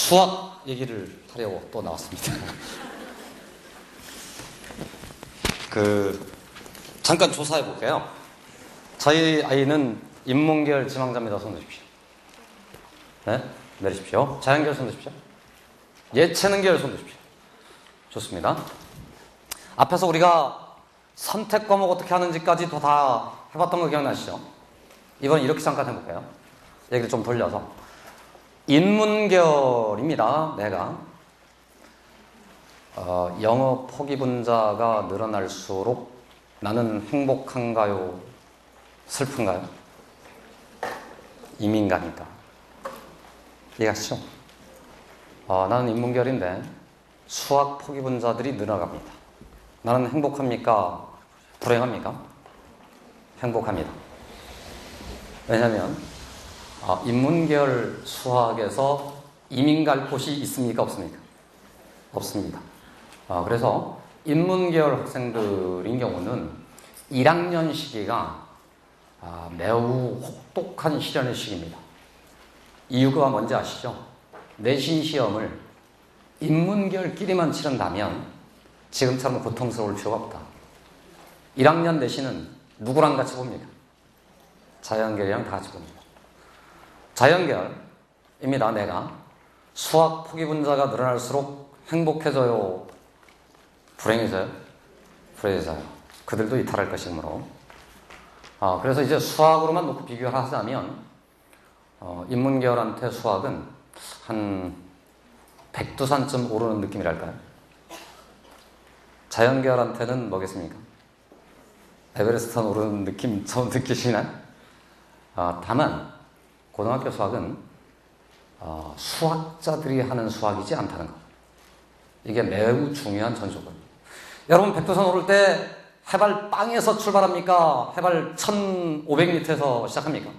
수학 얘기를 하려고 또 나왔습니다. 잠깐 조사해 볼게요. 저희 아이는 인문계열 지망자입니다. 손 드십시오. 네? 내리십시오. 자연계열 손 드십시오. 예체능계열 손 드십시오. 좋습니다. 앞에서 우리가 선택 과목 어떻게 하는지까지도 다 해봤던 거 기억나시죠? 이번 이렇게 잠깐 해볼게요. 얘기를 좀 돌려서. 인문계열입니다. 내가 영어 포기 분자가 늘어날수록 나는 행복한가요? 슬픈가요? 이민가니까. 이해하시죠? 나는 인문계열인데 수학 포기 분자들이 늘어갑니다. 나는 행복합니까? 불행합니까? 행복합니다. 왜냐하면 인문계열 수학에서 이민 갈 곳이 있습니까? 없습니까? 없습니다. 그래서 인문계열 학생들인 경우는 1학년 시기가 매우 혹독한 시련의 시기입니다. 이유가 뭔지 아시죠? 내신 시험을 인문계열끼리만 치른다면 지금처럼 고통스러울 필요가 없다. 1학년 내신은 누구랑 같이 봅니까? 자연계열이랑 다 같이 봅니다. 자연계열입니다. 내가 수학 포기 분자가 늘어날수록 행복해져요? 불행해져요? 불행해져요. 그들도 이탈할 것이므로. 그래서 이제 수학으로만 놓고 비교를 하자면 인문계열한테 수학은 한 백두산쯤 오르는 느낌이랄까요? 자연계열한테는 뭐겠습니까? 에베레스트산 오르는 느낌 처음 느끼시나요? 다만 고등학교 수학은 수학자들이 하는 수학이지 않다는 것. 이게 매우 중요한 전조건입니다. 여러분 백두산 오를 때 해발 빵에서 출발합니까? 해발 1500m에서 시작합니까?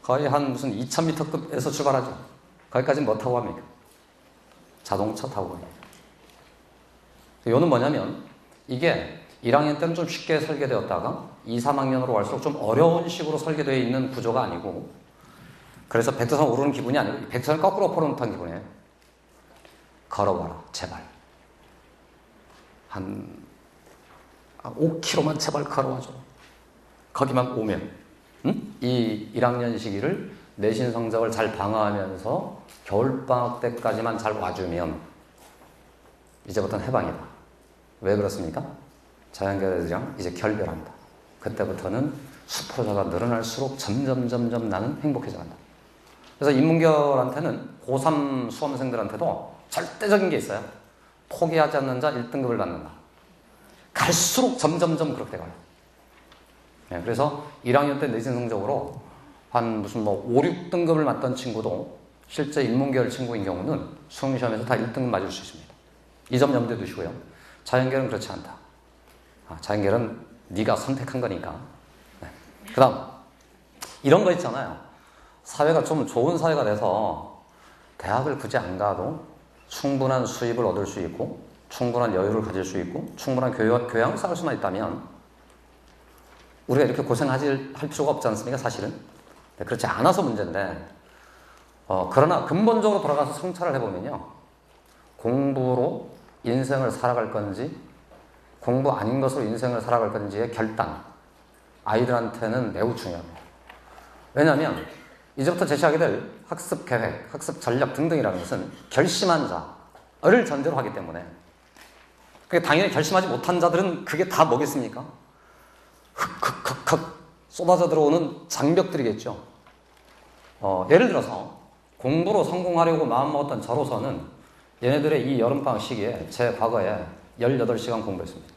거의 한 무슨 2000m급에서 출발하죠. 거기까지는 뭐 타고 갑니까? 자동차 타고 갑니다. 이거는 뭐냐면 이게 1학년 때는 좀 쉽게 설계되었다가 2, 3학년으로 갈수록 좀 어려운 식으로 설계되어 있는 구조가 아니고, 그래서 백두산 오르는 기분이 아니고 백두산을 거꾸로 엎어놓은 듯한 기분이에요. 걸어봐라 제발 한 5km만 제발 걸어와줘. 거기만 오면 이 1학년 시기를 내신 성적을 잘 방어하면서 겨울방학 때까지만 잘 와주면 이제부터는 해방이다. 왜 그렇습니까? 자연계열 애들이랑 이제 결별한다. 그때부터는 수포자가 늘어날수록 점점 나는 행복해져간다. 그래서 인문계열한테는 고3 수험생들한테도 절대적인 게 있어요. 포기하지 않는 자 1등급을 받는다. 갈수록 점점 그렇게 돼가요. 네, 그래서 1학년 때 내신 성적으로 한 무슨 5, 6등급을 맞던 친구도 실제 인문계열 친구인 경우는 수능시험에서 다 1등급 맞을 수 있습니다. 이 점 염두에 두시고요. 자연계열은 그렇지 않다. 자연계열은 네가 선택한 거니까. 네. 그 다음 이런 거 있잖아요. 사회가 좀 좋은 사회가 돼서 대학을 굳이 안 가도 충분한 수입을 얻을 수 있고 충분한 여유를 가질 수 있고 충분한 교양을 쌓을 수만 있다면 우리가 이렇게 고생할 필요가 없지 않습니까? 사실은. 네, 그렇지 않아서 문제인데 그러나 근본적으로 돌아가서 성찰을 해보면요. 공부로 인생을 살아갈 건지 공부 아닌 것으로 인생을 살아갈 건지의 결단, 아이들한테는 매우 중요합니다. 왜냐하면 이제부터 제시하게 될 학습 계획, 학습 전략 등등이라는 것은 결심한 자를 전제로 하기 때문에 당연히 결심하지 못한 자들은 그게 다 뭐겠습니까? 흑 쏟아져 들어오는 장벽들이겠죠. 예를 들어서 공부로 성공하려고 마음먹었던 저로서는 얘네들의 이 여름방학 시기에 제 과거에 18시간 공부했습니다.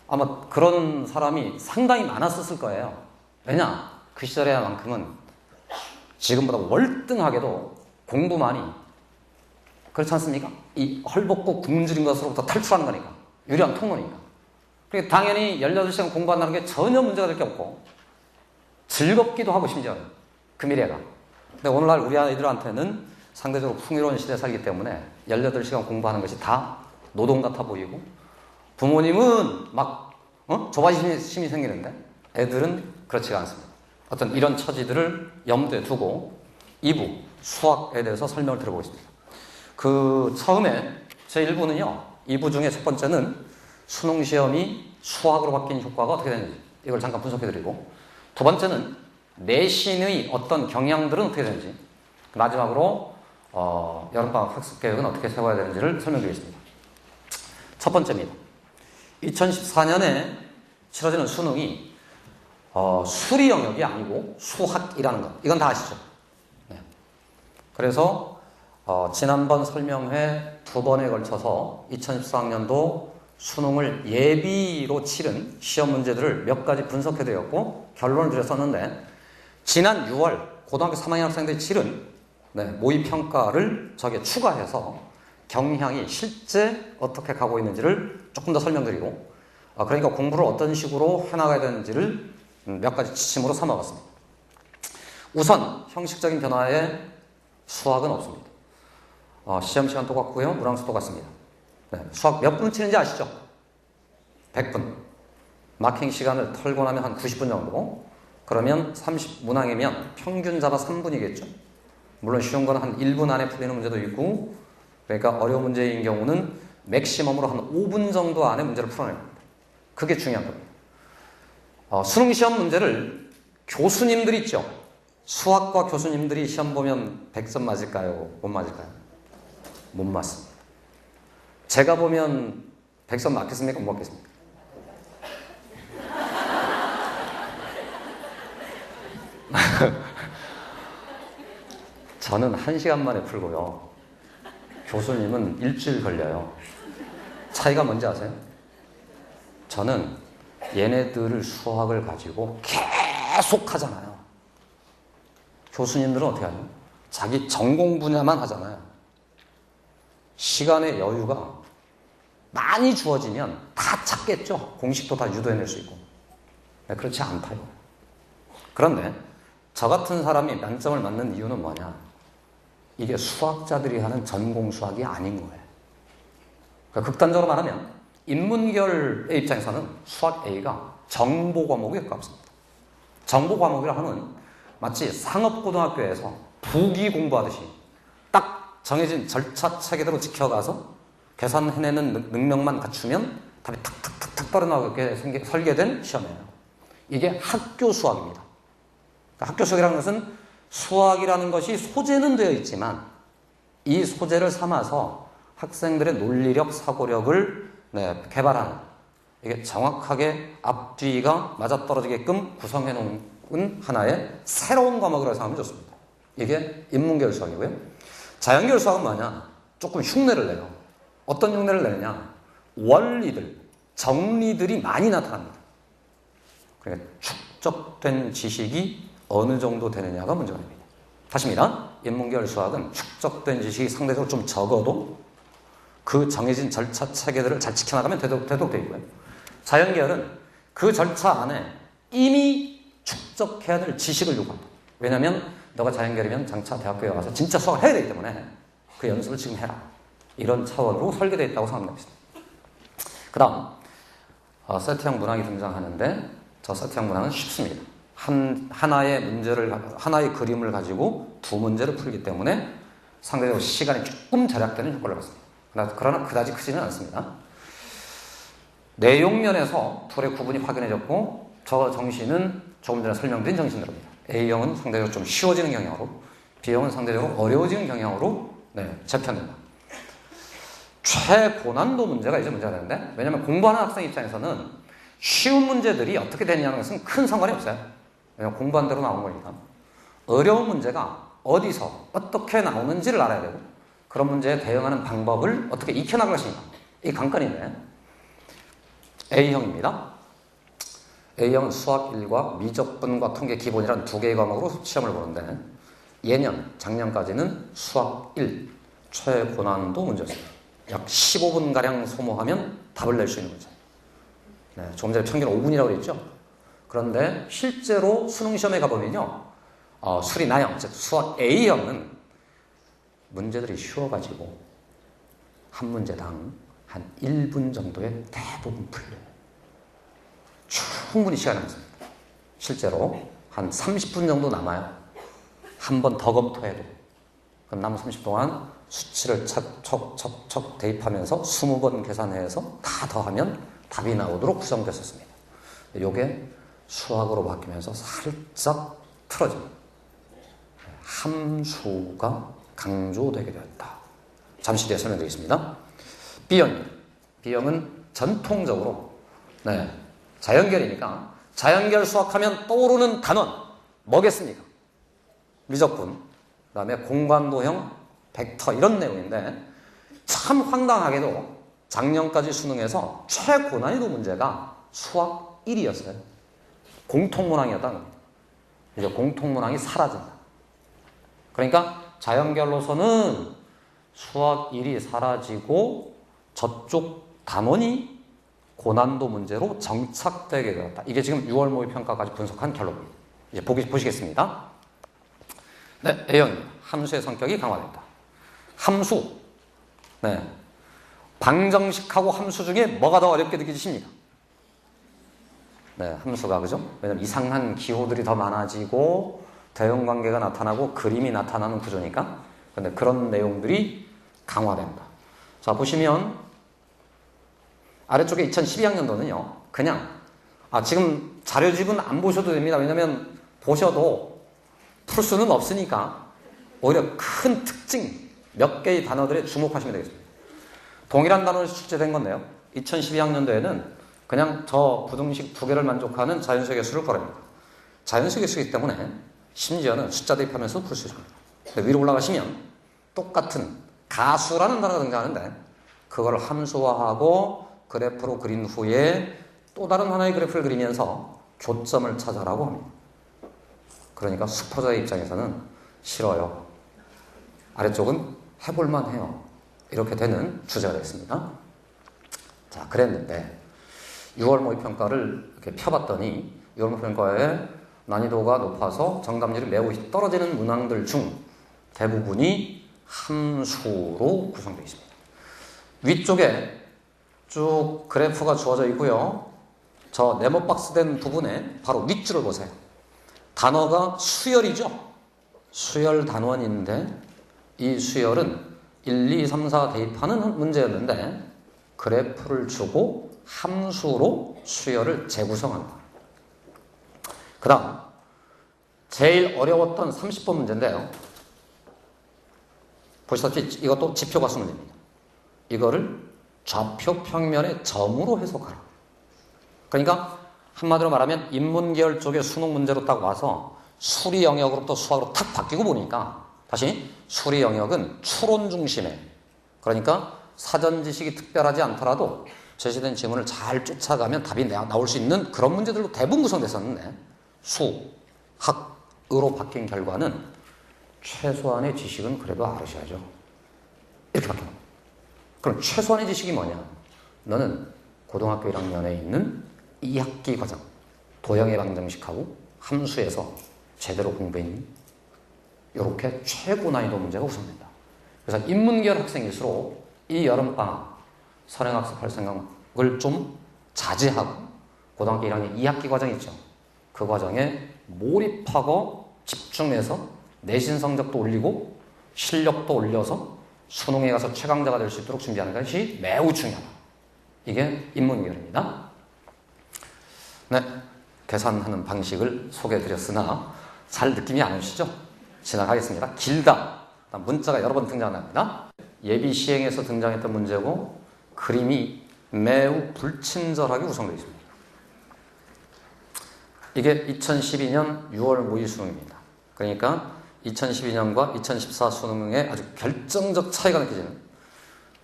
아마 그런 사람이 상당히 많았을 거예요. 왜냐? 그 시절에만큼은 지금보다 월등하게도 공부만이 그렇지 않습니까? 이 헐벗고 굶주린 것으로부터 탈출하는 거니까. 유리한 통로니까. 그러니까 당연히 18시간 공부한다는 게 전혀 문제가 될 게 없고 즐겁기도 하고 심지어 그 미래가. 근데 오늘날 우리 아이들한테는 상대적으로 풍요로운 시대에 살기 때문에 18시간 공부하는 것이 다 노동 같아 보이고 부모님은 막 조바심이 생기는데 애들은 그렇지가 않습니다. 어떤 이런 처지들을 염두에 두고 2부 수학에 대해서 설명을 드려보겠습니다. 그 처음에 제1부는요. 2부 중에 첫 번째는 수능시험이 수학으로 바뀐 효과가 어떻게 되는지 이걸 잠깐 분석해드리고, 두 번째는 내신의 어떤 경향들은 어떻게 되는지, 마지막으로 여름방학 학습계획은 어떻게 세워야 되는지를 설명드리겠습니다. 첫 번째입니다. 2014년에 치러지는 수능이 수리 영역이 아니고 수학이라는 것, 이건 다 아시죠? 네. 그래서 지난번 설명회 두 번에 걸쳐서 2014학년도 수능을 예비로 치른 시험 문제들을 몇 가지 분석해드렸고 결론을 드렸었는데, 지난 6월 고등학교 3학년 학생들이 치른 모의평가를 저기에 추가해서 경향이 실제 어떻게 가고 있는지를 조금 더 설명드리고, 그러니까 공부를 어떤 식으로 해나가야 되는지를 몇 가지 지침으로 삼아봤습니다. 우선 형식적인 변화에 수학은 없습니다. 시험 시간 똑같고요. 문항수 똑같습니다. 네, 수학 몇 분 치는지 아시죠? 100분. 마킹 시간을 털고 나면 한 90분 정도. 그러면 30문항이면 평균 잡아 3분이겠죠. 물론 쉬운 건 한 1분 안에 풀리는 문제도 있고, 그러니까 어려운 문제인 경우는 맥시멈으로 한 5분 정도 안에 문제를 풀어내는 겁니다. 그게 중요한 겁니다. 수능시험 문제를 교수님들 있죠. 수학과 교수님들이 시험 보면 100점 맞을까요? 못 맞을까요? 못 맞습니다. 제가 보면 100점 맞겠습니까? 못 맞겠습니까? 저는 1시간 만에 풀고요. 교수님은 일주일 걸려요. 차이가 뭔지 아세요? 저는 얘네들을 수학을 가지고 계속 하잖아요. 교수님들은 어떻게 하냐? 자기 전공 분야만 하잖아요. 시간의 여유가 많이 주어지면 다 찾겠죠. 공식도 다 유도해낼 수 있고. 네, 그렇지 않다요. 그런데 저 같은 사람이 만점을 맞는 이유는 뭐냐? 이게 수학자들이 하는 전공 수학이 아닌 거예요. 그러니까 극단적으로 말하면 인문계열의 입장에서는 수학 A가 정보 과목에 가깝습니다. 정보 과목이라 하면 마치 상업고등학교에서 부기 공부하듯이 딱 정해진 절차 체계대로 지켜가서 계산해내는 능력만 갖추면 답이 탁탁탁탁 떨어나오게 설계된 시험이에요. 이게 학교 수학입니다. 그러니까 학교 수학이라는 것은 수학이라는 것이 소재는 되어 있지만 이 소재를 삼아서 학생들의 논리력, 사고력을 개발하는, 이게 정확하게 앞뒤가 맞아떨어지게끔 구성해 놓은 하나의 새로운 과목이라고 생각하면 좋습니다. 이게 인문계열 수학이고요. 자연계열 수학은 뭐냐? 조금 흉내를 내요. 어떤 흉내를 내느냐? 원리들, 정리들이 많이 나타납니다. 그러니까 축적된 지식이 어느 정도 되느냐가 문제가 됩니다. 다시입니다. 인문계열 수학은 축적된 지식이 상대적으로 좀 적어도 그 정해진 절차 체계들을 잘 지켜나가면 되도록 되어 있고요. 자연계열은 그 절차 안에 이미 축적해야 될 지식을 요구합니다. 왜냐하면 너가 자연계열이면 장차 대학교에 와서 진짜 수학을 해야 되기 때문에 그 연습을 지금 해라. 이런 차원으로 설계되어 있다고 생각합니다. 그 다음 세트형 문항이 등장하는데 저 세트형 문항은 쉽습니다. 하나의 그림을 가지고 두 문제를 풀기 때문에 상대적으로 시간이 조금 절약되는 효과를 받습니다. 그러나 그다지 크지는 않습니다. 내용면에서 둘의 구분이 확인해졌고, 저 정신은 조금 전에 설명드린 정신대로입니다. A형은 상대적으로 좀 쉬워지는 경향으로, B형은 상대적으로 어려워지는 경향으로 재편된다. 최고난도 문제가 이제 문제가 되는데, 왜냐하면 공부하는 학생 입장에서는 쉬운 문제들이 어떻게 되느냐는 것은 큰 상관이 없어요. 왜냐하면 공부한 대로 나온 거니까. 어려운 문제가 어디서 어떻게 나오는지를 알아야 되고, 그런 문제에 대응하는 방법을 어떻게 익혀나갈 것인가, 이 관건인데, A형입니다. A형은 수학 1과 미적분과 통계 기본이란 두 개의 과목으로 시험을 보는데, 작년까지는 수학 1 최고난도 문제였습니다. 약 15분가량 소모하면 답을 낼 수 있는 문제. 조금 전에 평균 5분이라고 그랬죠. 그런데 실제로 수능시험에 가보면요, 수리나형, 즉 수학 A형은 문제들이 쉬워가지고 한 문제당 한 1분 정도에 대부분 풀려요. 충분히 시간이 남습니다. 실제로 한 30분 정도 남아요. 한 번 더 검토해도. 그럼 남은 30 동안 수치를 척척척척 대입하면서 20번 계산해서 다 더하면 답이 나오도록 구성됐었습니다. 이게 수학으로 바뀌면서 살짝 틀어집니다. 함수가 강조되게 되었다. 잠시 뒤에 설명드리겠습니다. B형입니다. B형은 전통적으로 자연결이니까 자연결 수학하면 떠오르는 단원 뭐겠습니까? 미적분, 그 다음에 공간도형, 벡터 이런 내용인데 참 황당하게도 작년까지 수능에서 최고난이도 문제가 수학 1이었어요. 공통문항이었다는 겁니다. 이제 공통문항이 사라진다. 그러니까 자연결로서는 수학 1이 사라지고 저쪽 단원이 고난도 문제로 정착되게 되었다. 이게 지금 6월 모의평가까지 분석한 결론입니다. 이제 보시겠습니다. 네, A형입니다. 함수의 성격이 강화된다. 함수. 네. 방정식하고 함수 중에 뭐가 더 어렵게 느껴지십니까? 네, 함수가, 그죠? 왜냐면 이상한 기호들이 더 많아지고 대응관계가 나타나고 그림이 나타나는 구조니까. 근데 그런 내용들이 강화된다. 자, 보시면 아래쪽에 2012학년도는요, 그냥, 지금 자료집은 안 보셔도 됩니다. 왜냐면 보셔도 풀 수는 없으니까 오히려 큰 특징 몇 개의 단어들에 주목하시면 되겠습니다. 동일한 단어로 출제된 건데요. 2012학년도에는 그냥 저 부등식 2개를 만족하는 자연수의 개수를 구합니다. 자연수의 개수이기 때문에 심지어는 숫자 대입하면서 풀 수 있습니다. 근데 위로 올라가시면 똑같은 가수라는 단어가 등장하는데 그걸 함수화하고 그래프로 그린 후에 또 다른 하나의 그래프를 그리면서 교점을 찾아라고 합니다. 그러니까 수포자의 입장에서는 싫어요. 아래쪽은 해볼만 해요. 이렇게 되는 주제가 되겠습니다. 자, 그랬는데 6월 모의평가를 이렇게 펴봤더니 6월 모의평가의 난이도가 높아서 정답률이 매우 떨어지는 문항들 중 대부분이 함수로 구성되어 있습니다. 위쪽에 쭉 그래프가 주어져 있고요. 저 네모 박스 된 부분에 바로 윗줄을 보세요. 단어가 수열이죠. 수열 단원인데 이 수열은 1, 2, 3, 4 대입하는 문제였는데 그래프를 주고 함수로 수열을 재구성한다. 그 다음 제일 어려웠던 30번 문제인데요. 보시다시피 이것도 지표가수 문제입니다. 이거를 좌표 평면의 점으로 해석하라. 그러니까 한마디로 말하면 인문계열 쪽의 수능 문제로 딱 와서 수리 영역으로부터 수학으로 탁 바뀌고 보니까 다시 수리 영역은 추론 중심의, 그러니까 사전 지식이 특별하지 않더라도 제시된 지문을 잘 쫓아가면 답이 나올 수 있는 그런 문제들로 대부분 구성됐었는데 수학으로 바뀐 결과는 최소한의 지식은 그래도 알으셔야죠. 이렇게 바뀌는 겁니다. 그럼 최소한의 지식이 뭐냐? 너는 고등학교 1학년에 있는 2학기 과정, 도형의 방정식하고 함수에서 제대로 공부했니? 이렇게 최고 난이도 문제가 구성된다. 그래서 인문계열 학생일수록 이 여름방학 선행학습할 생각을 좀 자제하고 고등학교 1학년 2학기 과정 있죠. 그 과정에 몰입하고 집중해서 내신 성적도 올리고 실력도 올려서 수능에 가서 최강자가 될 수 있도록 준비하는 것이 매우 중요하다. 이게 인문계열입니다. 네, 계산하는 방식을 소개해드렸으나 잘 느낌이 안 오시죠? 지나가겠습니다. 길다. 문자가 여러 번 등장합니다. 예비 시행에서 등장했던 문제고 그림이 매우 불친절하게 구성되어 있습니다. 이게 2012년 6월 모의 수능입니다. 그러니까 2012년과 2014 수능에 아주 결정적 차이가 느껴지는,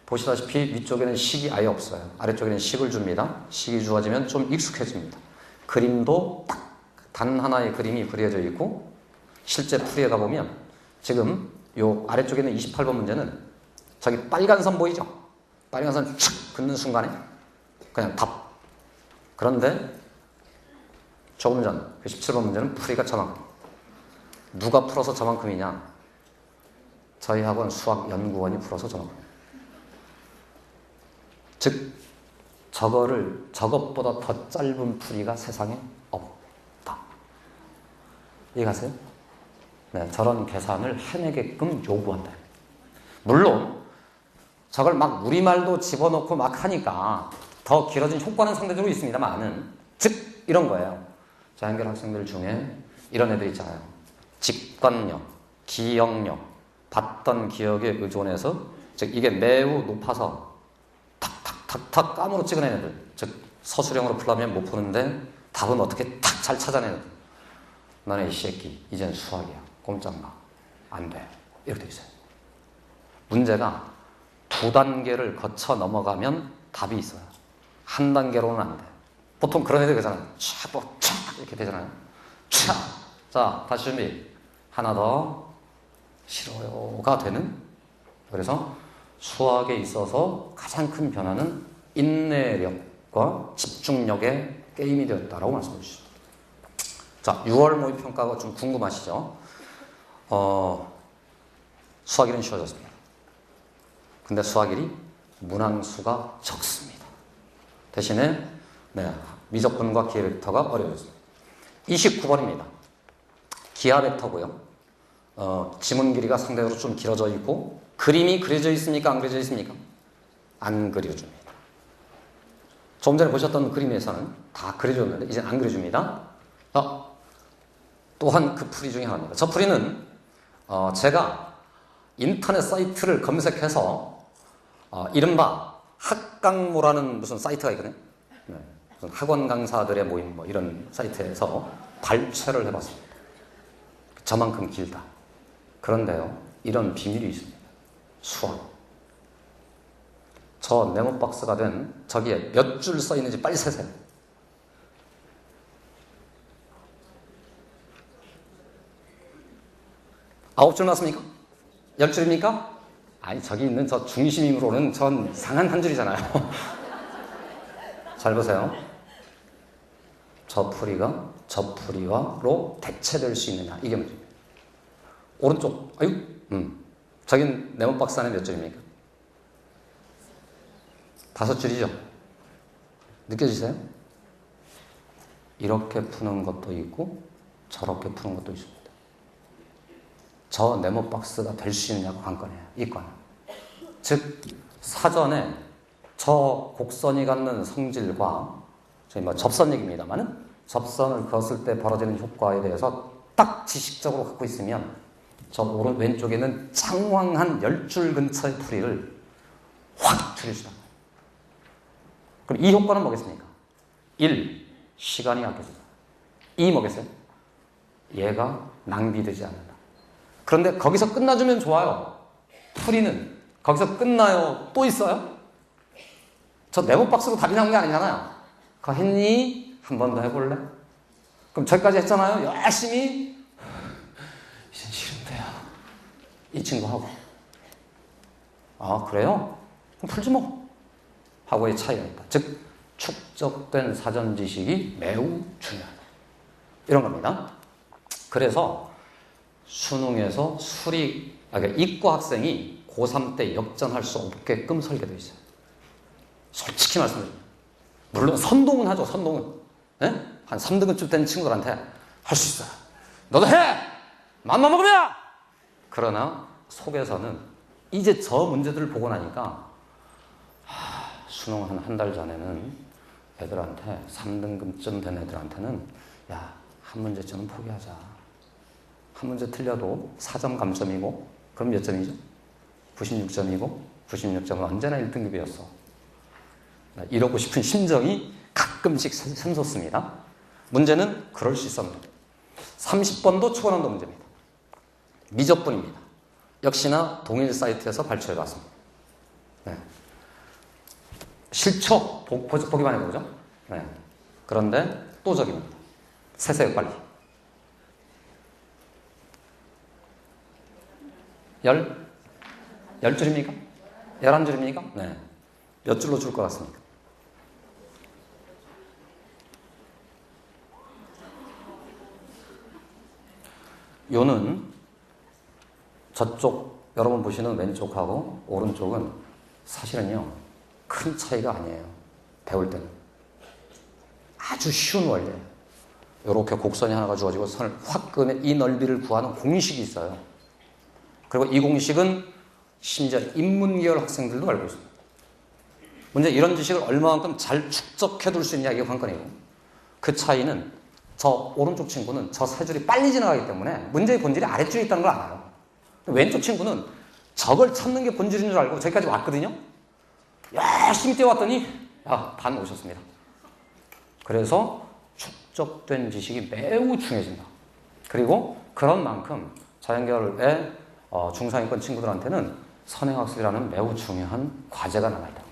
보시다시피 위쪽에는 식이 아예 없어요. 아래쪽에는 식을 줍니다. 식이 주어지면 좀 익숙해집니다. 그림도 딱 단 하나의 그림이 그려져 있고 실제 풀이에 가보면 지금 요 아래쪽에 있는 28번 문제는 저기 빨간 선 보이죠? 빨간 선 촥 긋는 순간에 그냥 답. 그런데 조금 전 17번 문제는 풀이가 저만큼. 누가 풀어서 저만큼이냐? 저희 학원 수학연구원이 풀어서 저만큼. 즉 저것보다 더 짧은 풀이가 세상에 없다. 이해가세요? 네, 저런 계산을 해내게끔 요구한다. 물론 저걸 막 우리말도 집어넣고 막 하니까 더 길어진 효과는 상대적으로 있습니다만은, 즉 이런 거예요. 자연계열 학생들 중에 이런 애들 있잖아요. 직관력, 기억력, 봤던 기억에 의존해서, 즉 이게 매우 높아서 탁탁탁탁 까무로 찍어낸 애들, 즉 서술형으로 풀려면 못 푸는데 답은 어떻게 탁 잘 찾아내는 애들. 너네 이 새끼 이젠 수학이야, 꼼짝마, 안 돼, 이렇게 돼 있어요. 문제가 2단계를 거쳐 넘어가면 답이 있어요. 1단계로는 안 돼. 보통 그런 애들 그러잖아요. 촥 이렇게 되잖아요. 촥. 자, 다시 준비. 하나 더. 싫어요가 되는. 그래서 수학에 있어서 가장 큰 변화는 인내력과 집중력의 게임이 되었다라고 말씀해 주시죠. 자, 6월 모의평가가 좀 궁금하시죠? 수학 1은 쉬워졌습니다. 근데 수학 1이 문항수가 적습니다. 대신에 미적분과 기하 벡터가 어려워졌습니다. 29번입니다. 기하 벡터고요. 지문 길이가 상대적으로 좀 길어져 있고, 그림이 그려져 있습니까? 안 그려져 있습니까? 안 그려줍니다. 조금 전에 보셨던 그림에서는 다 그려줬는데 이제 안 그려줍니다. 또한 그 풀이 중에 하나입니다. 저 풀이는 제가 인터넷 사이트를 검색해서 이른바 학강모라는 무슨 사이트가 있거든요. 네, 무슨 학원 강사들의 모임 뭐 이런 사이트에서 발췌를 해봤습니다. 저만큼 길다. 그런데요, 이런 비밀이 있습니다. 수학. 저 네모박스가 된 저기에 몇 줄 써 있는지 빨리 세세요. 9줄 맞습니까? 10줄입니까? 아니, 저기 있는 저 중심임으로는 전 이상한 한 줄이잖아요. 잘 보세요. 저 풀이가 저 풀이와로 대체될 수 있느냐, 이게 문제입니다. 오른쪽, 저긴 네모박스 안에 몇 줄입니까? 5줄이죠? 느껴지세요? 이렇게 푸는 것도 있고 저렇게 푸는 것도 있습니다. 저 네모박스가 될 수 있느냐가 관건이에요. 이 건. 즉 사전에 저 곡선이 갖는 성질과, 저희 뭐 접선 얘기입니다만은, 접선을 그었을 때 벌어지는 효과에 대해서 딱 지식적으로 갖고 있으면 저 왼쪽에는 장황한 10줄 근처의 풀이를 확 줄여주다. 그럼 이 효과는 뭐겠습니까? 1. 시간이 아껴진다. 2. 뭐겠어요? 얘가 낭비되지 않는다. 그런데 거기서 끝나주면 좋아요. 풀이는 거기서 끝나요? 또 있어요? 저 네모박스로 답이 나온 게 아니잖아요. 그거 했니? 한 번 더 해볼래? 그럼 저기까지 했잖아요. 열심히. 이젠 싫은데요. 이 친구 하고. 아, 그래요? 그럼 풀지 뭐. 하고의 차이가 있다. 즉 축적된 사전 지식이 매우 중요하다. 이런 겁니다. 그래서 수능에서 그러니까 이과 학생이 고3 때 역전할 수 없게끔 설계되어 있어요. 솔직히 말씀드립니다. 물론 선동은 하죠. 선동은. 네? 한 3등급쯤 된 친구들한테 할 수 있어요. 너도 해! 맘만 먹으면! 그러나 속에서는 이제 저 문제들을 보고 나니까 수능 한 달 전에는 애들한테 3등급쯤 된 애들한테는 야, 한 문제쯤은 포기하자. 한 문제 틀려도 4점 감점이고, 그럼 몇 점이죠? 96점이고 96점은 언제나 1등급이었어. 이러고 싶은 심정이 가끔씩 샘솟습니다. 문제는 그럴 수 있습니다. 30번도 초고난도 문제입니다. 미적분입니다. 역시나 동일 사이트에서 발췌해봤습니다. 네. 실초 보기만 해보죠. 네. 그런데 또 저기입니다. 세세요, 빨리. 10줄입니까? 11줄입니까? 네. 몇 줄로 줄 것 같습니까? 요는 저쪽 여러분 보시는 왼쪽하고 오른쪽은 사실은요 큰 차이가 아니에요. 배울 때는 아주 쉬운 원리예요. 이렇게 곡선이 하나가 주어지고 선을 확 그으면 이 넓이를 구하는 공식이 있어요. 그리고 이 공식은 심지어 인문계열 학생들도 알고 있습니다. 문제 이런 지식을 얼마만큼 잘 축적해둘 수 있냐 이게 관건이고, 그 차이는 저 오른쪽 친구는 저 세 줄이 빨리 지나가기 때문에 문제의 본질이 아래쪽에 있다는 걸 알아요. 왼쪽 친구는 저걸 찾는 게 본질인 줄 알고 저기까지 왔거든요. 열심히 뛰어왔더니 반 오셨습니다. 그래서 축적된 지식이 매우 중요해진다. 그리고 그런 만큼 자연계열의 중상위권 친구들한테는 선행학습이라는 매우 중요한 과제가 남아있다.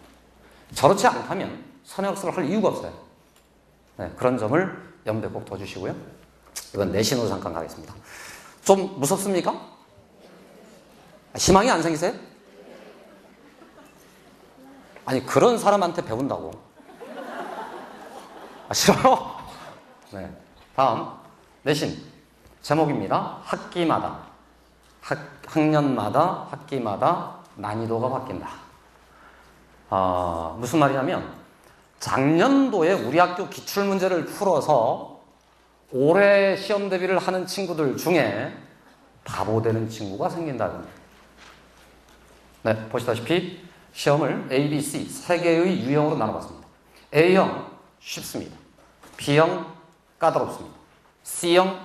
저렇지 않다면 선행학습을 할 이유가 없어요. 네, 그런 점을 염두에 꼭 둬주시고요. 이번 내신으로 잠깐 가겠습니다. 좀 무섭습니까? 희망이 안 생기세요? 아니, 그런 사람한테 배운다고. 싫어요? 네. 다음, 내신. 제목입니다. 학년마다, 학기마다 난이도가 바뀐다. 무슨 말이냐면, 작년도에 우리 학교 기출문제를 풀어서 올해 시험 대비를 하는 친구들 중에 바보 되는 친구가 생긴다는 거예요. 네, 보시다시피 시험을 A, B, C 세 개의 유형으로 나눠봤습니다. A형 쉽습니다. B형 까다롭습니다. C형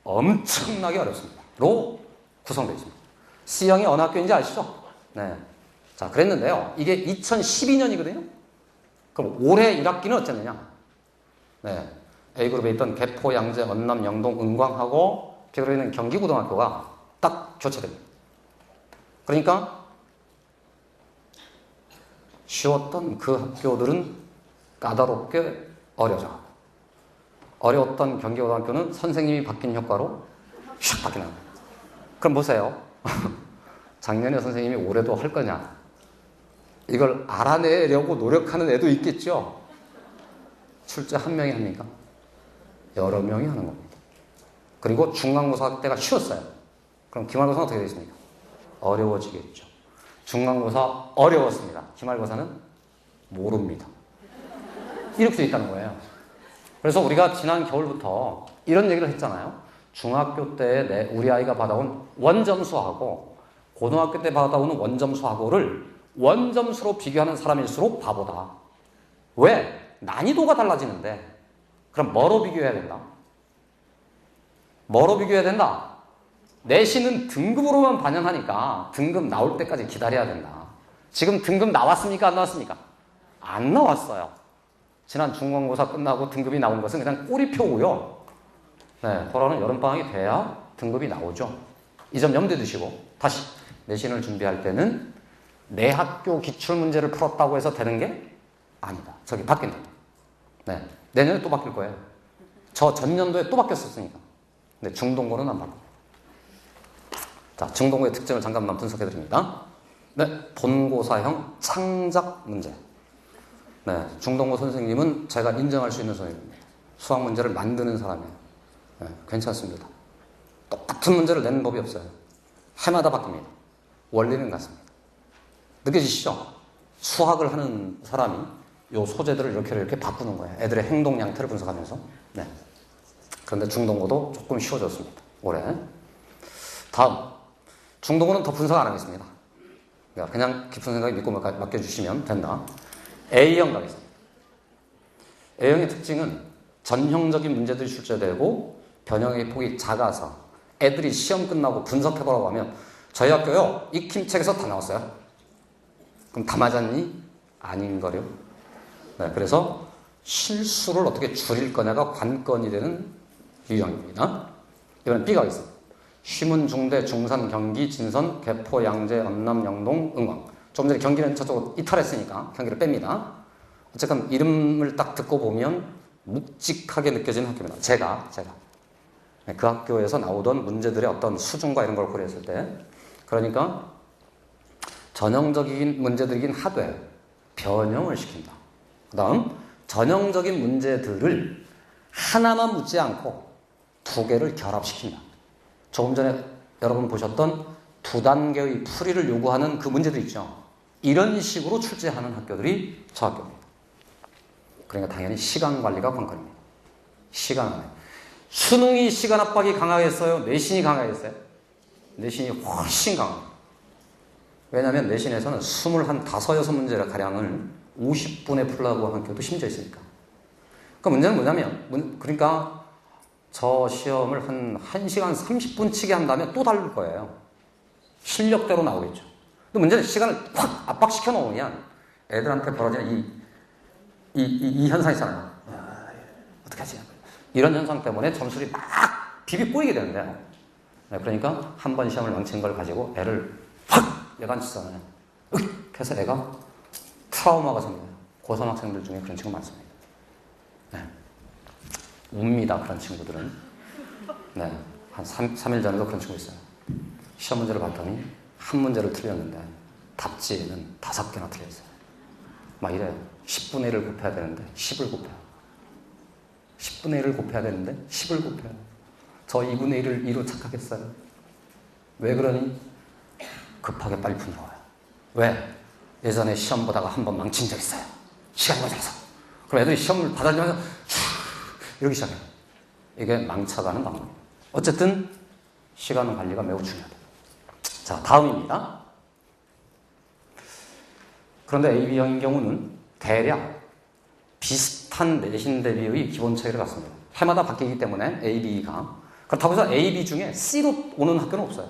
엄청나게 어렵습니다. 로 구성되어 있습니다. C형이 어느 학교인지 아시죠? 네. 자, 그랬는데요. 이게 2012년이거든요. 그럼 올해 1학기는 어쨌느냐? 네. A그룹에 있던 개포, 양재, 언남, 영동, 은광하고 B그룹에 있는 경기고등학교가 딱 교체됩니다. 그러니까 쉬웠던 그 학교들은 까다롭게 어려져. 어려웠던 경기고등학교는 선생님이 바뀐 효과로 샥 바뀌는 거예요. 그럼 보세요. 작년에 선생님이 올해도 할 거냐? 이걸 알아내려고 노력하는 애도 있겠죠? 출제 한 명이 합니까? 여러 명이 하는 겁니다. 그리고 중간고사 때가 쉬웠어요. 그럼 기말고사는 어떻게 되겠습니까? 어려워지겠죠. 중간고사 어려웠습니다. 기말고사는 모릅니다. 이렇게 돼 있다는 거예요. 그래서 우리가 지난 겨울부터 이런 얘기를 했잖아요. 중학교 때 우리 아이가 받아온 원점수하고 고등학교 때 받아오는 원점수하고를 원점수로 비교하는 사람일수록 바보다. 왜? 난이도가 달라지는데. 그럼 뭐로 비교해야 된다? 뭐로 비교해야 된다? 내신은 등급으로만 반영하니까 등급 나올 때까지 기다려야 된다. 지금 등급 나왔습니까? 안 나왔습니까? 안 나왔어요. 지난 중간고사 끝나고 등급이 나온 것은 그냥 꼬리표고요. 네, 돌아오는 여름방학이 돼야 등급이 나오죠. 이 점 염두에 두시고 다시 내신을 준비할 때는 내 학교 기출문제를 풀었다고 해서 되는 게 아니다. 저기 바뀐다. 네, 내년에 또 바뀔 거예요. 저 전년도에 또 바뀌었었으니까. 근데 중동고는 안 바꿔요. 자, 중동고의 특징을 잠깐만 분석해 드립니다. 네, 본고사형 창작 문제. 네, 중동고 선생님은 제가 인정할 수 있는 선생님입니다. 수학 문제를 만드는 사람이에요. 네, 괜찮습니다. 똑같은 문제를 내는 법이 없어요. 해마다 바뀝니다. 원리는 같습니다. 느껴지시죠? 수학을 하는 사람이 요 소재들을 이렇게 바꾸는 거예요. 애들의 행동 양태를 분석하면서. 네. 그런데 중동고도 조금 쉬워졌습니다. 올해. 다음. 중동고는 더 분석 안 하겠습니다. 그냥 깊은 생각에 믿고 맡겨주시면 된다. A형 가겠습니다. A형의 특징은 전형적인 문제들이 출제되고 변형의 폭이 작아서 애들이 시험 끝나고 분석해보라고 하면 저희 학교요, 익힘책에서 다 나왔어요. 그럼 다 맞았니? 아닌 거요. 네, 그래서 실수를 어떻게 줄일 거냐가 관건이 되는 유형입니다. 이번엔 B 가겠습니다. 쉬문, 중대, 중산, 경기, 진선, 개포, 양재, 언남, 영동, 은광. 조금 전에 경기는 저쪽으로 이탈했으니까 경기를 뺍니다. 어쨌든 이름을 딱 듣고 보면 묵직하게 느껴지는 학교입니다. 제가 그 학교에서 나오던 문제들의 어떤 수준과 이런 걸 고려했을 때, 그러니까 전형적인 문제들이긴 하되 변형을 시킨다. 그 다음 전형적인 문제들을 하나만 묻지 않고 두 개를 결합시킨다. 조금 전에 여러분 보셨던 두 단계의 풀이를 요구하는 그 문제들 있죠. 이런 식으로 출제하는 학교들이 저 학교입니다. 그러니까 당연히 시간 관리가 관건입니다. 시간 안에 수능이 시간 압박이 강하겠어요? 내신이 강하겠어요? 내신이 훨씬 강합니다. 왜냐하면 내신에서는 25, 6문제 가량을 50분에 풀라고 한 학교도 심지어 있으니까. 그 문제는 뭐냐면, 그러니까 저 시험을 한 1시간 30분 치게 한다면 또 다를 거예요. 실력대로 나오겠죠. 근데 문제는 시간을 확 압박시켜 놓으면 애들한테 벌어지는 이 현상 있잖아요. 어떻게 하지? 이런 현상 때문에 점수를 막 비비 꼬이게 되는데, 그러니까 한 번 시험을 망친 걸 가지고 애를 확 내관치잖아요. 그래서 애가 트라우마가 생겨요. 고3 학생들 중에 그런 친구 많습니다. 네. 웁니다, 그런 친구들은. 네. 한 3일 전에도 그런 친구 있어요. 시험 문제를 봤더니 한 문제를 틀렸는데 답지에는 5개나 틀렸어요. 막 이래요. 10분의 1을 곱해야 되는데 10을 곱해요. 10분의 1을 곱해야 되는데 10을 곱해요. 저 2분의 1을 2로 착각했어요. 왜 그러니? 급하게 빨리 푸느라 와요. 왜? 예전에 시험 보다가 한 번 망친 적 있어요. 시간이 모자라서. 그럼 애들이 시험을 받아들면서 이러기 시작해요. 이게 망쳐가는 방법이에요. 어쨌든 시간 관리가 매우 중요하다. 자, 다음입니다. 그런데 AB형인 경우는 대략 비슷한 내신 대비의 기본 체계를 갖습니다. 해마다 바뀌기 때문에 A, B가. 그렇다고 해서 A, B 중에 C로 오는 학교는 없어요.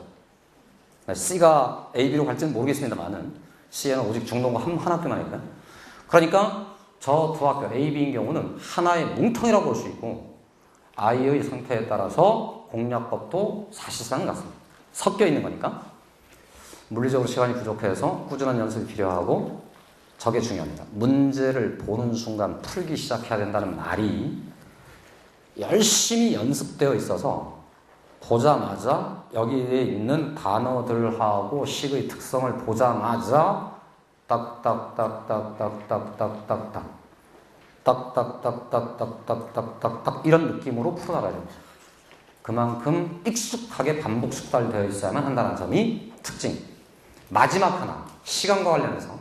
C가 A, B로 갈지는 모르겠습니다만은 C에는 오직 중동고 한 학교만 있고요. 그러니까 저 두 학교 A, B인 경우는 하나의 뭉텅이라고 볼 수 있고 아이의 상태에 따라서 공략법도 사실상 같습니다. 섞여 있는 거니까. 물리적으로 시간이 부족해서 꾸준한 연습이 필요하고 저게 중요합니다. 문제를 보는 순간 풀기 시작해야 된다는 말이 열심히 연습되어 있어서 보자마자 여기에 있는 단어들하고 식의 특성을 보자마자 딱딱딱딱딱딱딱딱딱딱딱딱딱딱 이런 느낌으로 풀어나가야 됩니다. 그만큼 익숙하게 반복 숙달되어 있어야만 한다는 점이 특징. 마지막 하나, 시간과 관련해서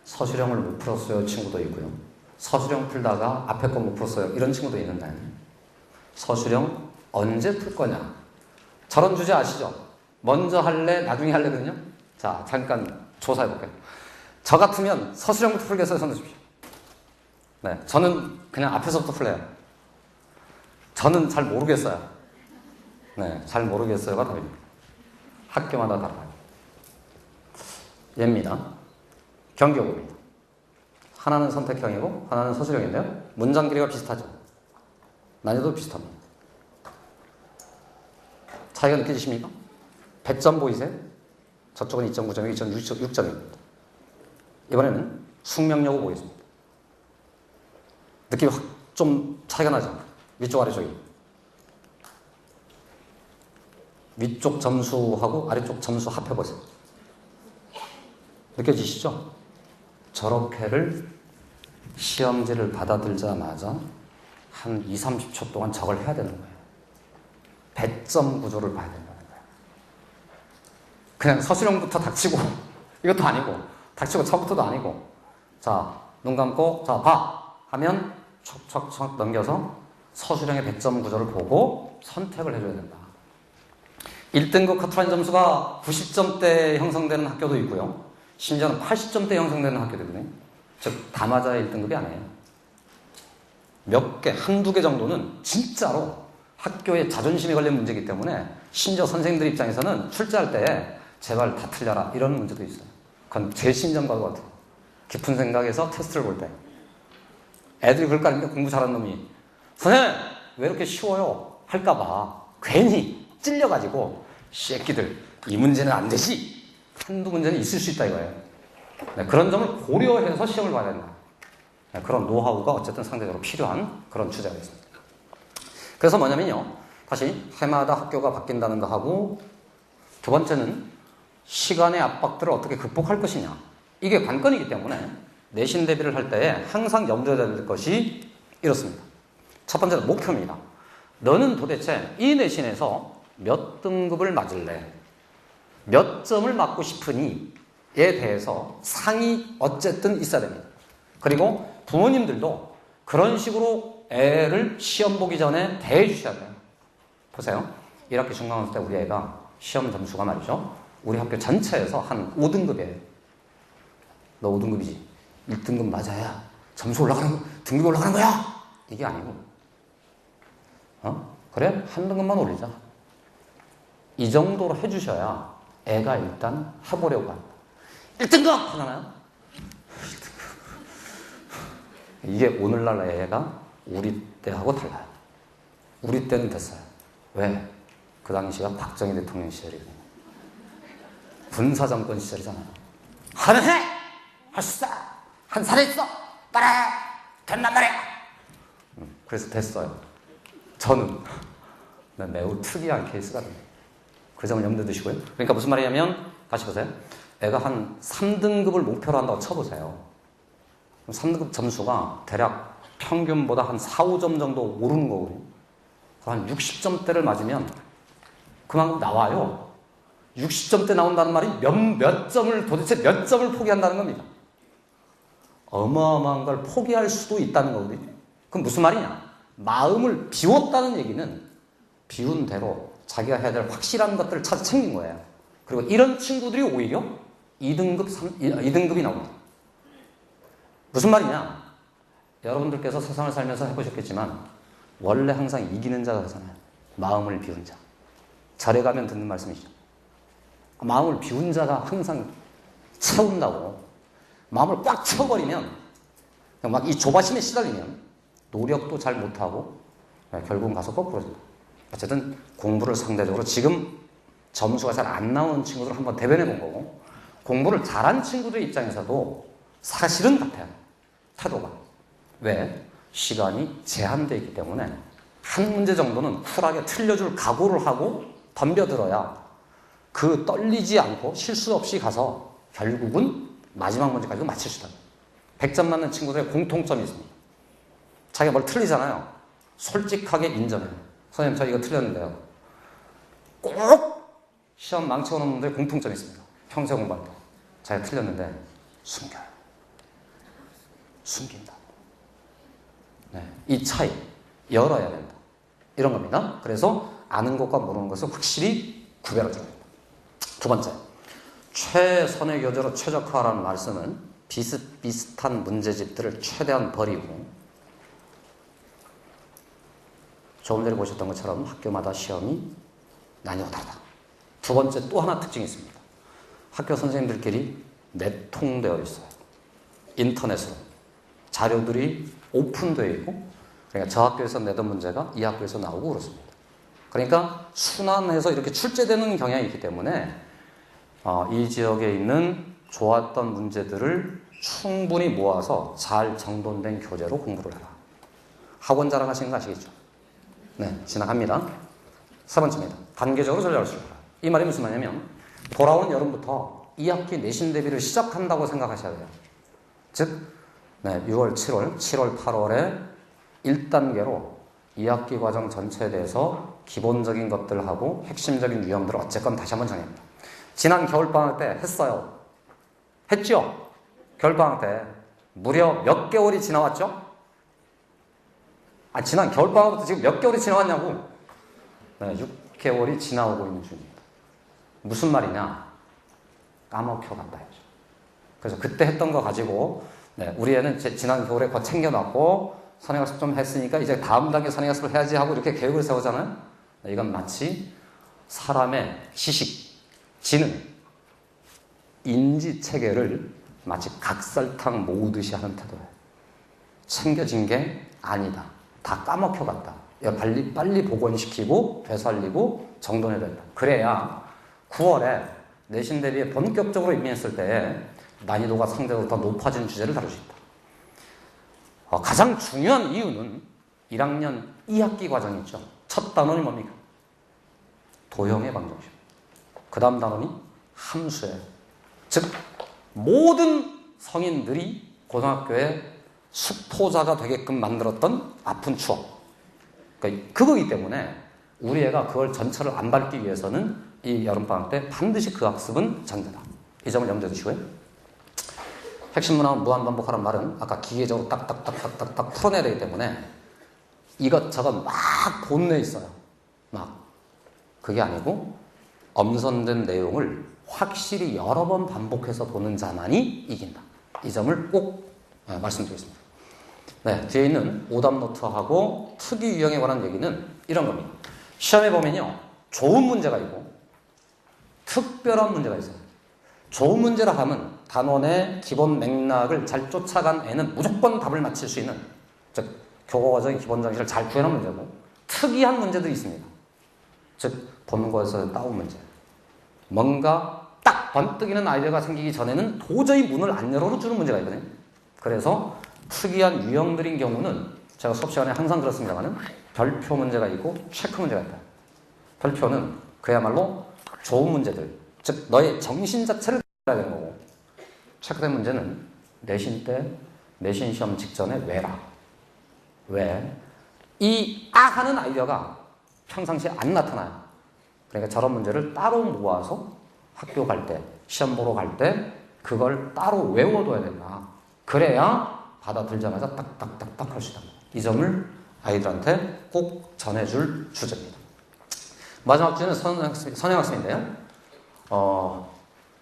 서술형을 못 풀었어요 친구도 있고요. 서술형 풀다가 앞에 거 못 풀었어요 이런 친구도 있는데 서술형 언제 풀 거냐? 저런 주제 아시죠? 먼저 할래, 나중에 할래거든요. 자, 잠깐 조사해 볼게요. 저 같으면 서술형부터 풀겠어요? 손 드십시오. 네, 저는 그냥 앞에서부터 풀래요. 저는 잘 모르겠어요. 네, 잘 모르겠어요가 답입니다. 학교마다 달라요. 얘입니다. 경기요구입니다. 하나는 선택형이고 하나는 서술형인데요. 문장 길이가 비슷하죠. 난이도 비슷합니다. 차이가 느껴지십니까? 100점 보이세요? 저쪽은 2.9점이고 이쪽은 6점입니다. 이번에는 숙명여고 보겠습니다. 느낌이 확 좀 차이가 나죠? 위쪽 아래쪽이. 위쪽 점수하고 아래쪽 점수 합해보세요. 느껴지시죠? 저렇게를 시험지를 받아들자마자 한 2, 30초 동안 저걸 해야 되는 거예요. 배점 구조를 봐야 된다는 거예요. 그냥 서술형부터 닥치고 이것도 아니고 닥치고 처부터도 아니고 자, 눈 감고 자, 봐! 하면 척척척 넘겨서 서술형의 배점 구조를 보고 선택을 해줘야 된다. 1등급 커트라인 점수가 90점대 형성되는 학교도 있고요. 심지어는 80점대 형성되는 학교도 있거든요. 즉, 다 맞아야 1등급이 아니에요. 몇 개, 한두 개 정도는 진짜로 학교의 자존심이 걸린 문제이기 때문에 심지어 선생님들 입장에서는 출제할 때 제발 다 틀려라 이런 문제도 있어요. 그건 제 심정과도 같아요. 깊은 생각에서 테스트를 볼 때 애들이 그럴 거 아닙니까? 공부 잘하는 놈이 선생님 왜 이렇게 쉬워요? 할까봐 괜히 찔려가지고 새끼들 이 문제는 안 되지 한두 문제는 있을 수 있다 이거예요. 네, 그런 점을 고려해서 시험을 봐야 된다. 네, 그런 노하우가 어쨌든 상대적으로 필요한 그런 주제가 있습니다. 그래서 뭐냐면요. 다시 해마다 학교가 바뀐다는 거 하고 두 번째는 시간의 압박들을 어떻게 극복할 것이냐. 이게 관건이기 때문에 내신 대비를 할 때 항상 염두에 둬야 될 것이 이렇습니다. 첫 번째는 목표입니다. 너는 도대체 이 내신에서 몇 등급을 맞을래? 몇 점을 맞고 싶으니에 대해서 상이 어쨌든 있어야 됩니다. 그리고 부모님들도 그런 식으로 애를 시험 보기 전에 대해 주셔야 돼요. 보세요. 1학기 중간고사 때 우리 애가 시험 점수가 말이죠. 우리 학교 전체에서 한 5등급이에요. 너 5등급이지? 1등급 맞아야 점수 올라가는, 등급이 올라가는 거야! 이게 아니고, 그래? 한 등급만 올리자. 이 정도로 해주셔야 애가 일단 해보려고 한다. 1등급! 하잖아요? 이게 오늘날 애가 우리 때하고 달라요. 우리 때는 됐어요. 왜? 그 당시가 박정희 대통령 시절이고 군사정권 시절이잖아요. 하는 해! 할 수 있어! 한 살했어! 따라해! 된단 말이야! 그래서 됐어요. 저는 매우 특이한 케이스거든요. 그 점을 염두에 두시고요. 그러니까 무슨 말이냐면 다시 보세요. 애가 한 3등급을 목표로 한다고 쳐보세요. 3등급 점수가 대략 평균보다 한 4, 5점 정도 오르는 거거든요. 한 60점대를 맞으면 그만큼 나와요. 60점대 나온다는 말이 몇 점을, 도대체 몇 점을 포기한다는 겁니다. 어마어마한 걸 포기할 수도 있다는 거거든요. 그럼 무슨 말이냐? 마음을 비웠다는 얘기는 비운 대로 자기가 해야 될 확실한 것들을 찾아 챙긴 거예요. 그리고 이런 친구들이 오히려 2등급이 나옵니다. 무슨 말이냐? 여러분들께서 세상을 살면서 해보셨겠지만 원래 항상 이기는 자가 되잖아요. 마음을 비운 자. 절에 가면 듣는 말씀이죠. 마음을 비운 자가 항상 채운다고. 마음을 꽉 채워버리면 막 이 조바심에 시달리면 노력도 잘 못하고 결국은 가서 거꾸로진다. 어쨌든 공부를 상대적으로 지금 점수가 잘 안 나오는 친구들을 한번 대변해 본 거고, 공부를 잘한 친구들 입장에서도 사실은 같아요. 태도가. 왜? 시간이 제한되어 있기 때문에 한 문제 정도는 쿨하게 틀려줄 각오를 하고 덤벼들어야 그 떨리지 않고 실수 없이 가서 결국은 마지막 문제까지도 맞힐 수 있다. 100점 맞는 친구들의 공통점이 있습니다. 자기가 뭘 틀리잖아요. 솔직하게 인정해요. 선생님, 저 이거 틀렸는데요. 꼭 시험 망쳐오는 분들의 공통점이 있습니다. 평생 공부할 때. 자기가 틀렸는데 숨겨요. 숨긴다. 네, 이 차이 열어야 된다. 이런 겁니다. 그래서 아는 것과 모르는 것을 확실히 구별해줘야 됩니다. 두 번째, 최선의 교재로 최적화라는 말씀은 비슷비슷한 문제집들을 최대한 버리고, 조금 전에 보셨던 것처럼 학교마다 시험이 난이도가 다르다. 두 번째, 또 하나 특징이 있습니다. 학교 선생님들끼리 내통되어 있어요. 인터넷으로. 자료들이 오픈되어 있고, 그러니까 저 학교에서 내던 문제가 이 학교에서 나오고 그렇습니다. 그러니까 순환해서 이렇게 출제되는 경향이 있기 때문에 이 지역에 있는 좋았던 문제들을 충분히 모아서 잘 정돈된 교재로 공부를 해라. 학원 자랑하시는 거 아시겠죠? 네, 지나갑니다. 세 번째입니다. 단계적으로 전략을 수립하라. 이 말이 무슨 말이냐면 돌아오는 여름부터 2학기 내신 대비를 시작한다고 생각하셔야 돼요. 즉 6월, 7월, 8월에 1단계로 2학기 과정 전체에 대해서 기본적인 것들하고 핵심적인 유형들을 어쨌건 다시 한번 정해봅니다. 지난 겨울방학 때 했어요. 했죠? 겨울방학 때 무려 몇 개월이 지나왔죠? 지난 겨울방학부터 지금 몇 개월이 지나왔냐고? 6개월이 지나오고 있는 중입니다. 무슨 말이냐? 까먹혀간다 했죠. 그래서 그때 했던 거 가지고 우리 애는 지난 겨울에 거 챙겨놨고 선행학습 좀 했으니까 이제 다음 단계 선행학습을 해야지 하고 이렇게 계획을 세우잖아요. 이건 마치 사람의 지식, 지능, 인지체계를 마치 각설탕 모으듯이 하는 태도예요. 챙겨진 게 아니다. 다 까먹혀갔다. 빨리 복원시키고 되살리고 정돈해야 된다. 그래야 9월에 내신 대비에 본격적으로 임했을 때 난이도가 상대적으로 더 높아진 주제를 다룰 수 있다. 가장 중요한 이유는 1학년 2학기 과정이 있죠. 첫 단원이 뭡니까? 도형의 방정식. 그 다음 단원이 함수예요. 즉 모든 성인들이 고등학교에 숙포자가 되게끔 만들었던 아픈 추억. 그러니까 그거기 때문에 우리 애가 그걸 전체를 안 밟기 위해서는 이 여름방학 때 반드시 그 학습은 전제다. 이 점을 염두에 두시고요. 핵심 문항은 무한반복하라는 말은 아까 기계적으로 딱딱딱딱딱 풀어내야 되기 때문에 이것저것 막 본내 있어요. 막. 그게 아니고 엄선된 내용을 확실히 여러 번 반복해서 보는 자만이 이긴다. 이 점을 꼭 말씀드리겠습니다. 네, 뒤에 있는 오답 노트하고 특이 유형에 관한 얘기는 이런 겁니다. 시험에 보면요, 좋은 문제가 있고 특별한 문제가 있어요. 좋은 문제라 하면 단원의 기본 맥락을 잘 쫓아간 애는 무조건 답을 맞힐 수 있는, 즉 교과 과정의 기본 정신을 잘 구현한 문제고, 특이한 문제들이 있습니다. 즉 본고에서 따온 문제. 뭔가 딱 번뜩이는 아이디어가 생기기 전에는 도저히 문을 안 열어주는 문제가 있거든요. 그래서 특이한 유형들인 경우는 제가 수업 시간에 항상 들었습니다만은 별표 문제가 있고 체크 문제가 있다. 별표는 그야말로 좋은 문제들, 즉 너의 정신 자체를 해야 되는 거고, 체크된 문제는 내신 때, 내신 시험 직전에 왜라. 왜? 이 하는 아이디어가 평상시에 안 나타나요. 그러니까 저런 문제를 따로 모아서 학교 갈 때, 시험 보러 갈 때 그걸 따로 외워둬야 된다. 그래야 받아들자마자 딱딱딱딱 할 수 있다. 이 점을 아이들한테 꼭 전해줄 주제입니다. 마지막 주제는 선행학습인데요.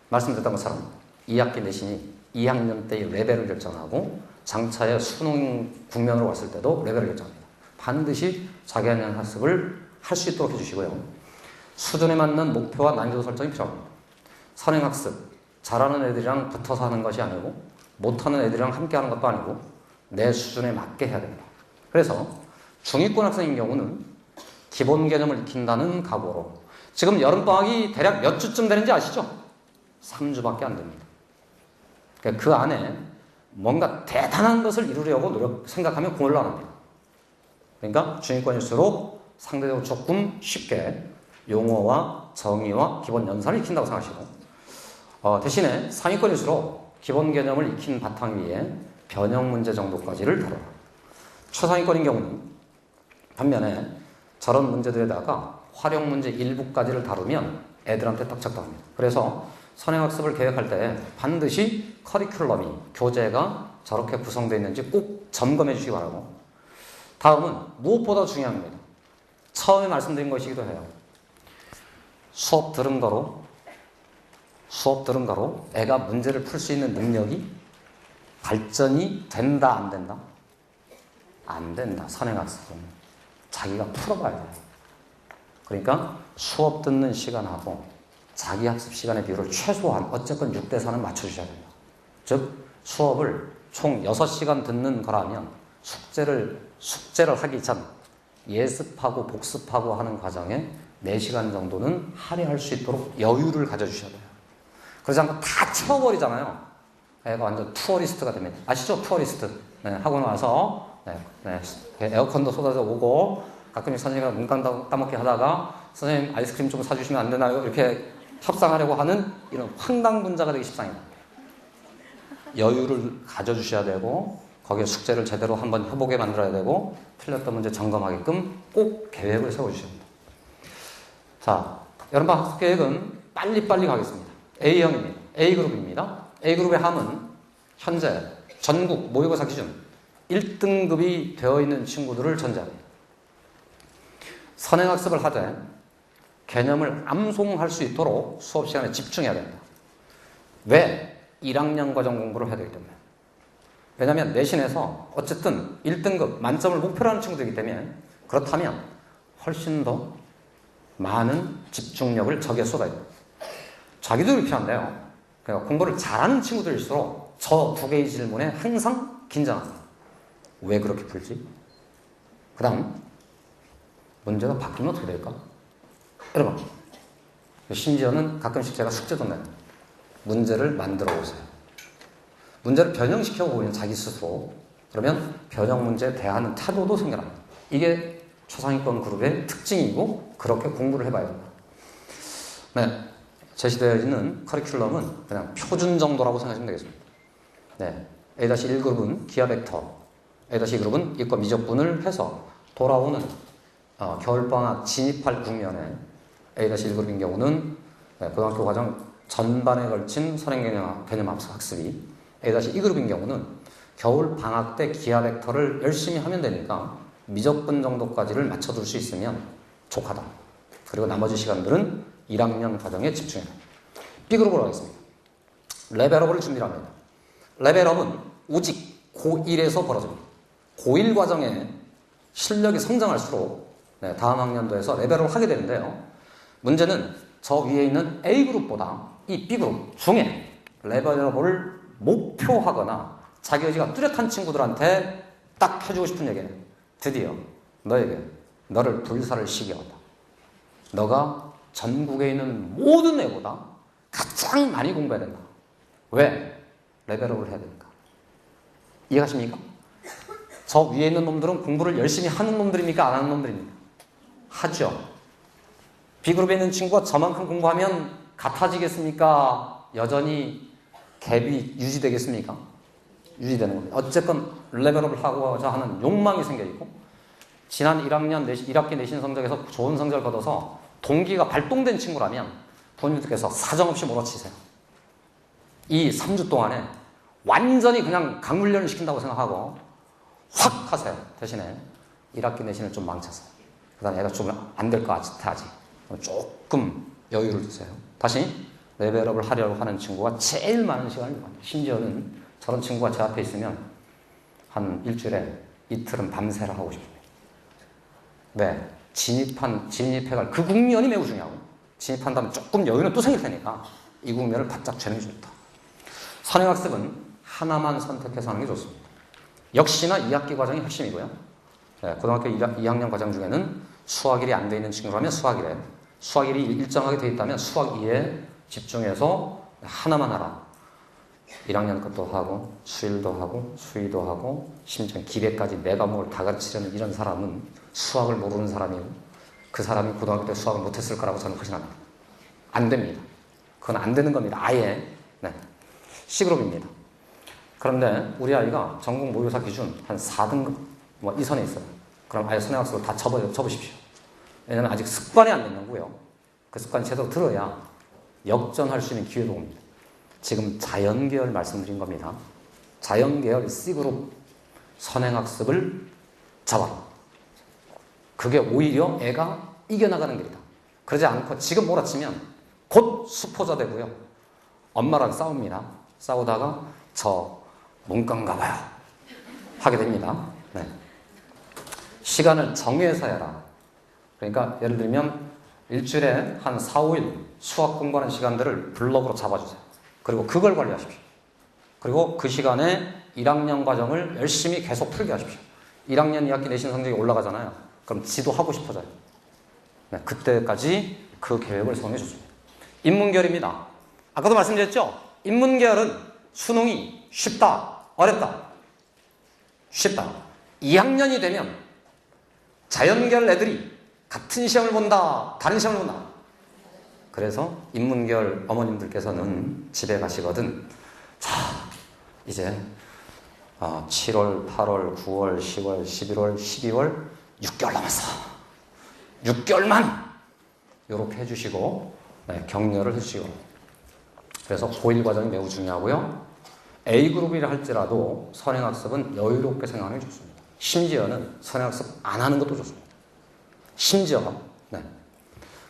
말씀드렸던 것처럼 2학기 내신이 2학년 때의 레벨을 결정하고 장차의 수능 국면으로 왔을 때도 레벨을 결정합니다. 반드시 자기한형 학습을 할 수 있도록 해주시고요. 수준에 맞는 목표와 난이도 설정이 필요합니다. 선행학습, 잘하는 애들이랑 붙어서 하는 것이 아니고 못하는 애들이랑 함께 하는 것도 아니고 내 수준에 맞게 해야 됩니다. 그래서 중위권 학생인 경우는 기본 개념을 익힌다는 각오로, 지금 여름방학이 대략 몇 주쯤 되는지 아시죠? 3주밖에 안 됩니다. 그러니까 그 안에 뭔가 대단한 것을 이루려고 생각하면 곤란합니다. 그러니까 중위권일수록 상대적으로 조금 쉽게 용어와 정의와 기본 연산을 익힌다고 생각하시고, 대신에 상위권일수록 기본 개념을 익힌 바탕 위에 변형 문제 정도까지를 다뤄요. 최상위권인 경우는 반면에 저런 문제들에다가 활용 문제 일부까지를 다루면 애들한테 딱 적당합니다. 그래서 선행학습을 계획할 때 반드시 커리큘럼이, 교재가 저렇게 구성되어 있는지 꼭 점검해 주시기 바라고, 다음은 무엇보다 중요한 겁니다. 처음에 말씀드린 것이기도 해요. 수업 들은 거로 애가 문제를 풀 수 있는 능력이 발전이 된다, 안 된다? 안 된다. 선행학습은 자기가 풀어봐야 돼요. 그러니까 수업 듣는 시간하고 자기 학습 시간의 비율을 최소한 어쨌건 6대4는 맞춰주셔야 됩니다. 즉 수업을 총 6시간 듣는 거라면 숙제를 하기 전 예습하고 복습하고 하는 과정에 4시간 정도는 할애할 수 있도록 여유를 가져주셔야 돼요. 그러지 않고 다 채워버리잖아요. 애가 완전 투어리스트가 됩니다. 아시죠? 투어리스트. 네, 하고 나서 에어컨도 쏟아져 오고 가끔씩 선생님이랑 눈 따먹게 하다가 선생님 아이스크림 좀 사주시면 안 되나요? 이렇게 협상하려고 하는 이런 황당분자가 되기 십상입니다. 여유를 가져주셔야 되고 거기에 숙제를 제대로 한번 해보게 만들어야 되고 틀렸던 문제 점검하게끔 꼭 계획을 세워주셔야 됩니다. 자, 여름방학 학습 계획은 빨리빨리 가겠습니다. A형입니다. A그룹입니다. A그룹의 함은 현재 전국 모의고사 기준 1등급이 되어 있는 친구들을 전제합니다. 선행학습을 하되 개념을 암송할 수 있도록 수업 시간에 집중해야 됩니다. 왜? 1학년 과정 공부를 해야 되기 때문에. 왜냐하면 내신에서 어쨌든 1등급 만점을 목표로 하는 친구들이기 때문에, 그렇다면 훨씬 더 많은 집중력을 저기에 쏟아야 돼요. 자기도 필요한데요. 그러니까 공부를 잘하는 친구들일수록 저 두 개의 질문에 항상 긴장합니다. 왜 그렇게 풀지? 그 다음 문제가 바뀌면 어떻게 될까? 여러분, 심지어는 가끔씩 제가 숙제도 내요. 문제를 만들어 보세요. 문제를 변형시켜 보면 자기 스스로, 그러면 변형 문제에 대하는 태도도 생겨납니다. 이게 초상위권 그룹의 특징이고 그렇게 공부를 해봐야 됩니다. 네, 제시되어 있는 커리큘럼은 그냥 표준 정도라고 생각하시면 되겠습니다. 네, A-1그룹은 기하 벡터, A-2그룹은 이과 미적분을 해서 돌아오는 겨울방학 진입할 국면에 A-1그룹인 경우는 고등학교 과정 전반에 걸친 선행개념 학습이, A-2그룹인 경우는 겨울방학 때 기하 벡터를 열심히 하면 되니까 미적분 정도까지를 맞춰둘 수 있으면 족하다. 그리고 나머지 시간들은 1학년 과정에 집중해라. B그룹으로 하겠습니다. 레벨업을 준비를 합니다. 레벨업은 오직 고1에서 벌어집니다. 고1 과정에 실력이 성장할수록 다음 학년도에서 레벨업을 하게 되는데요. 문제는 저 위에 있는 A그룹보다 이 B그룹 중에 레벨업을 목표하거나 자기 의지가 뚜렷한 친구들한테 딱 해주고 싶은 얘기는 드디어 너에게 너를 불사를 시키겠다. 너가 전국에 있는 모든 애보다 가장 많이 공부해야 된다. 왜? 레벨업을 해야 되니까. 이해가십니까? 저 위에 있는 놈들은 공부를 열심히 하는 놈들입니까? 안 하는 놈들입니까? 하죠. B그룹에 있는 친구가 저만큼 공부하면 같아지겠습니까? 여전히 갭이 유지되겠습니까? 유지되는 겁니다. 어쨌건 레벨업을 하고자 하는 욕망이 생겨있고 지난 1학기 내신 성적에서 좋은 성적을 거둬서 동기가 발동된 친구라면 부모님들께서 사정없이 몰아치세요. 이 3주 동안에 완전히 그냥 강물련을 시킨다고 생각하고 확 하세요. 대신에 1학기 내신을 좀 망쳐서 그 다음에 얘가 좀 안 될 것 같아 아직 조금 여유를 주세요. 다시 레벨업을 하려고 하는 친구가 제일 많은 시간을 요구합니다. 심지어는 저런 친구가 제 앞에 있으면 한 일주일에 이틀은 밤새라 하고 싶습니다. 네, 진입해갈 그 국면이 매우 중요하고 진입한 다음에 조금 여유는 또 생길 테니까 이 국면을 바짝 쥐는 게 좋다. 선행학습은 하나만 선택해서 하는 게 좋습니다. 역시나 2학기 과정이 핵심이고요. 네, 고등학교 2학년 과정 중에는 수학일이 안 돼 있는 친구라면 수학일이 일정하게 돼 있다면 수학 2에 집중해서 하나만 하라. 1학년 것도 하고 수일도 하고 수의도 하고 심지어 기계까지 네 과목을 다 가르치려는 이런 사람은 수학을 모르는 사람이고 그 사람이 고등학교 때 수학을 못했을 거라고 저는 확신합니다. 안 됩니다. 그건 안 되는 겁니다. 아예. 네. C그룹입니다. 그런데 우리 아이가 전국 모의고사 기준 한 4등급 이 선에 있어요. 그럼 아예 선행학습을 다 접으십시오. 왜냐하면 아직 습관이 안 됐는고요. 그 습관이 제대로 들어야 역전할 수 있는 기회도 옵니다. 지금 자연계열 말씀드린 겁니다. 자연계열 C그룹 선행학습을 잡아라. 그게 오히려 애가 이겨나가는 길이다. 그러지 않고 지금 몰아치면 곧 수포자 되고요. 엄마랑 싸웁니다. 싸우다가 저 문과인가 봐요. 하게 됩니다. 네. 시간을 정해서 해라. 그러니까 예를 들면 일주일에 한 4, 5일 수학 공부하는 시간들을 블럭으로 잡아주세요. 그리고 그걸 관리하십시오. 그리고 그 시간에 1학년 과정을 열심히 계속 풀게 하십시오. 1학년 2학기 내신 성적이 올라가잖아요. 그럼 지도하고 싶어져요. 네, 그때까지 그 계획을 세우는 게 좋습니다. 인문계열입니다. 아까도 말씀드렸죠? 인문계열은 수능이 쉽다, 어렵다. 쉽다. 2학년이 되면 자연계열 애들이 같은 시험을 본다, 다른 시험을 본다. 그래서 인문계열 어머님들께서는 집에 가시거든 자, 이제 7월, 8월, 9월, 10월, 11월, 12월 6개월 남았어. 6개월만 이렇게 해주시고 격려를 해주시고 그래서 고1 과정이 매우 중요하고요. A그룹이라 할지라도 선행학습은 여유롭게 생각하는 게 좋습니다. 심지어는 선행학습 안 하는 것도 좋습니다. 심지어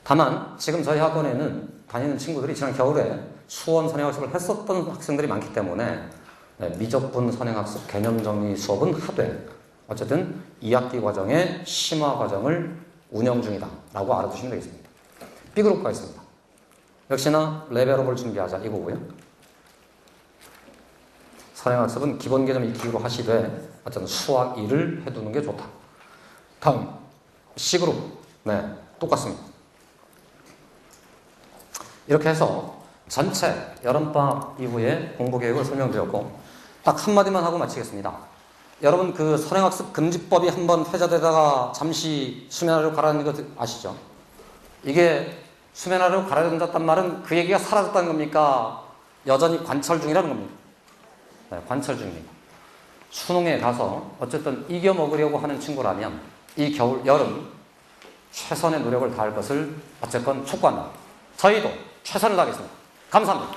다만 지금 저희 학원에는 다니는 친구들이 지난 겨울에 수원 선행학습을 했었던 학생들이 많기 때문에 미적분 선행학습 개념 정리 수업은 하되 어쨌든 2학기 과정의 심화 과정을 운영 중이다 라고 알아두시면 되겠습니다. B그룹 가겠습니다. 역시나 레벨업을 준비하자 이거고요. 선행학습은 기본 개념 익히기로 하시되 어쨌든 수학 2를 해두는 게 좋다. 다음 C그룹 똑같습니다. 이렇게 해서 전체 여름방학 이후에 공부계획을 설명드렸고 딱 한마디만 하고 마치겠습니다. 여러분 그 선행학습 금지법이 한번 회자되다가 잠시 수면아래로 가라앉는 거 아시죠? 이게 수면아래로 가라앉았단 말은 그 얘기가 사라졌다는 겁니까? 여전히 관철 중이라는 겁니다. 네, 관철 중입니다. 수능에 가서 어쨌든 이겨먹으려고 하는 친구라면 이 겨울, 여름 최선의 노력을 다할 것을 어쨌건 촉구한다. 저희도 최선을 다하겠습니다. 감사합니다.